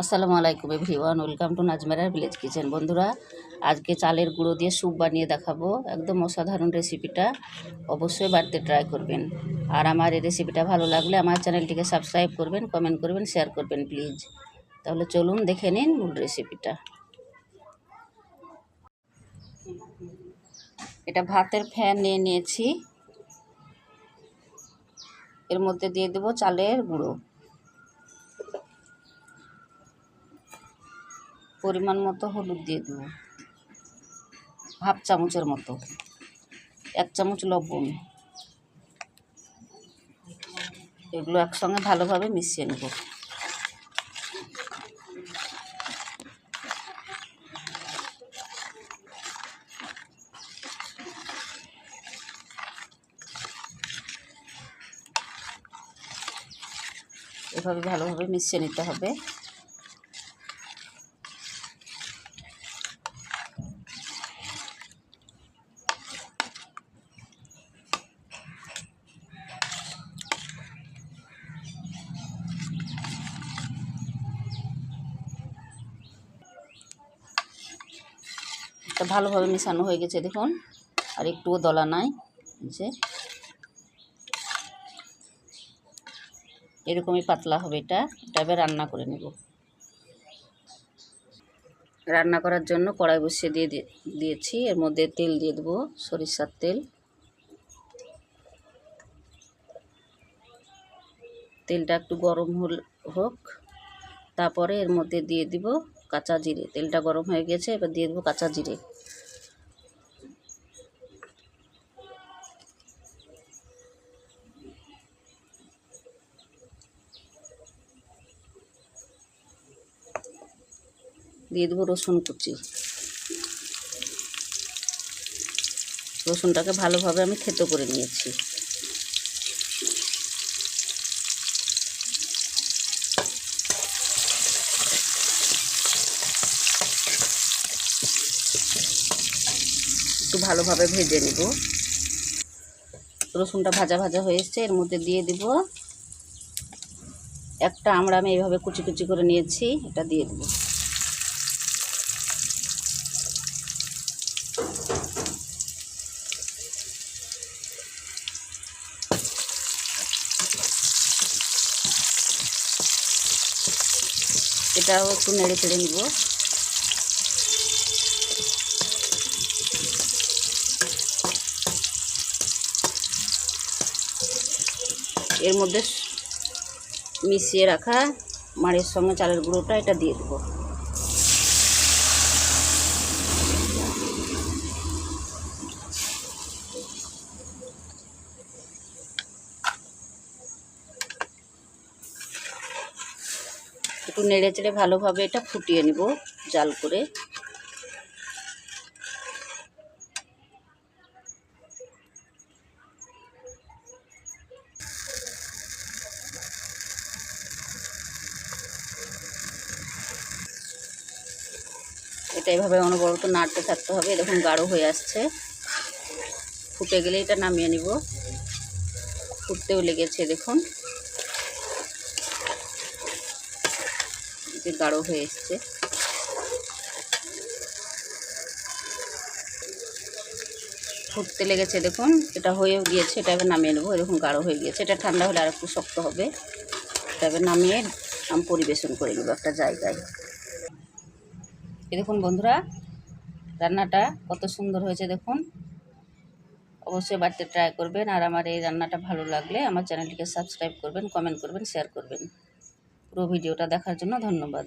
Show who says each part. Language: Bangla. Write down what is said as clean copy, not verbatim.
Speaker 1: আসসালামু আলাইকুম এভরিওয়ান, ওয়েলকাম টু নাজমেরার ভিলেজ কিচেন। বন্ধুরা, আজকে চালের গুঁড়ো দিয়ে স্যুপ বানিয়ে দেখাবো। একদম অসাধারণ রেসিপিটা, অবশ্যই বাড়িতে ট্রাই করবেন। আর আমার এই রেসিপিটা ভালো লাগলে আমার চ্যানেলটিকে সাবস্ক্রাইব করবেন, কমেন্ট করবেন, শেয়ার করবেন প্লিজ। তাহলে চলুন দেখে নিন মূল রেসিপিটা। এটা ভাতের ফ্যান নিয়ে নিয়েছি, এর মধ্যে দিয়ে দেবো চালের গুঁড়ো, পরিমাণ মতো হলুদ দিয়ে দেবো, হাফ চামচের মতো, 1 চামচ লবণ। এগুলো একসঙ্গে ভালোভাবে মিশিয়ে নেব। এভাবে ভালোভাবে মিশিয়ে নিতে হবে। এটা ভালোভাবে মেশানো হয়ে গেছে দেখুন, আর একটুও দলা নাই। যে এরকমই পাতলা হবে এটা এবার রান্না করে নেব। রান্না করার জন্য কড়াই বসিয়ে দিয়েছি, এর মধ্যে তেল দিয়ে দেবো, সরিষার তেল। তেলটা একটু গরম হোক, তারপরে এর মধ্যে দিয়ে দিব কাঁচা জিরে। তেলটা গরম হয়ে গেছে, এবার দিয়ে দেবো কাঁচা জিরে। দিয়ে দেবো রসুন কুচি। রসুনটাকে ভালোভাবে আমি থেতো করে নিয়েছি। একটু ভালোভাবে ভেজে নেব। রসুনটা ভাজা ভাজা হয়ে এসছে, এর মধ্যে দিয়ে দিব একটা আমড়া, আমি এইভাবে কুচি কুচি করে নিয়েছি, এটা দিয়ে দেব। এটাও একটু নেড়ে চেড়ে নিব। এর মধ্যে মিশিয়ে রাখা মাড়ের সঙ্গে চালের গুঁড়োটা এটা দিয়ে দেবো। একটু নেড়ে চেড়ে ভালোভাবে এটা ফুটিয়ে নিব জাল করে। এটা এভাবে অনবরত নাড়তে থাকতে হবে। দেখুন গাঢ় হয়ে আসছে, ফুটে গেলে এটা নামিয়ে নিব। ফুটতেও লেগেছে দেখুন, যে গাঢ় হয়ে এসছে। ফুটতে লেগেছে দেখুন, এটা হয়েও গিয়েছে। এটা এবার নামিয়ে নেবো। এরকম গাঢ় হয়ে গিয়েছে, এটা ঠান্ডা হলে আর একটু শক্ত হবে। এটা এবার নামিয়ে আমি পরিবেশন করে নেবো একটা জায়গায়। এই দেখুন বন্ধুরা, রান্নাটা কত সুন্দর হয়েছে দেখুন। অবশ্যই বাড়িতে ট্রাই করবেন। আর আমার এই রান্নাটা ভালো লাগলে আমার চ্যানেলটিকে সাবস্ক্রাইব করবেন, কমেন্ট করবেন, শেয়ার করবেন। পুরো ভিডিওটা দেখার জন্য ধন্যবাদ।